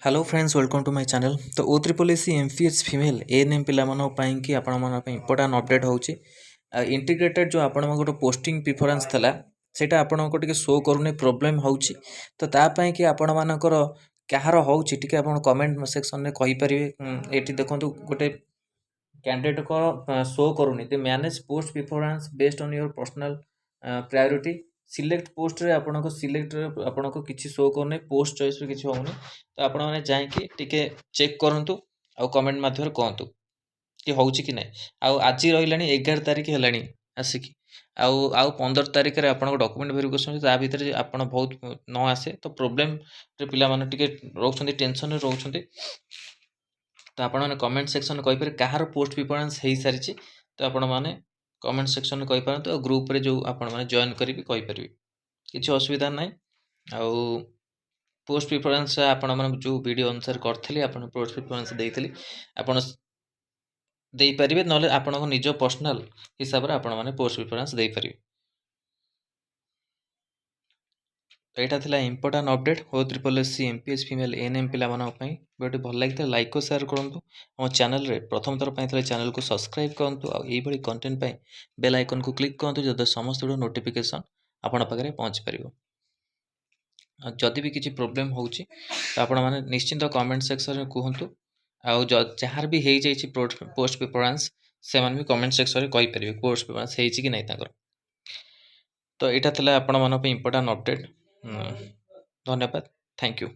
Hello friends welcome to my channel. तो O triple S MPH female ANM पिलामान कि important update होची integrated जो आपण गोटे पोस्टिंग प्रिफरेंस थला सेटा आपण को टिके शो करूने प्रोब्लेम होची। तो ता पई कि आपण मानकर कहार होची टिके आपण कमेंट सेक्शन रे कहि परिबे। एठी देखंतु गोटे कैंडिडेट को शो करूनी the manage post preference based on your personal priority select post रे आपन को सिलेक्ट आपन को किछि शो करने पोस्ट चॉइस रे किछि होउनी। तो आपण माने जाय कि टिके चेक करंतु आ कमेंट माध्यम रे कहंतु कि होउची कि नै। आ आज रहिलानी 11 तारिख हेलानी आसिकी आउ 15 तारिख रे आपन को डॉक्यूमेंट वेरिफिकेशन ता भीतर जे आपन बहुत न आसे तो प्रॉब्लम रे पिला माने टिके रोछंती टेंशन रे रोछंती। तो आपण माने कमेंट सेक्शन में कहि कहार पोस्ट प्रिफरेंस हेई सारिछि तो आपण माने कमेंट सेक्शन में कहि पारंतु ग्रुप रे जो आपण माने जॉइन करिवि कहि परिबि किछि असुविधा नै। आउ पोस्ट प्रिफरेंस आपण माने जो वीडियो अनुसार करथली आपण पोस्ट प्रिफरेंस देइथली आपण देई परिबे नले आपण को निज पर्सनल हिसाब रे आपण माने पोस्ट प्रिफरेंस देई परिबे। तो यहाँ था important update O triple S MPH female ANM पिलामानक वीडियो भल लगी लाइक और शेयर करूँ। आम चैनल रे प्रथम थर पर चैनल को सब्सक्राइब करूँ और कंटेंट बेल आइकन को क्लिक करूँ जब समस्त नोटिफिकेशन आपण पाखे पहुँची पार। जदि भी किसी प्रोब्लेम होची तो आपण माने निश्चिंत कमेंट सेक्शन में कहतु आउ जार भी हो जाइए पोस्ट प्रिफरेंस से भी कमेंट सेक्शन में कहीपर पोस्ट प्रिफरेंस होती कि नहीं। तो यहाँ था आपण मान इंपोर्टाट अपडेट। धन्यवाद। Thank you.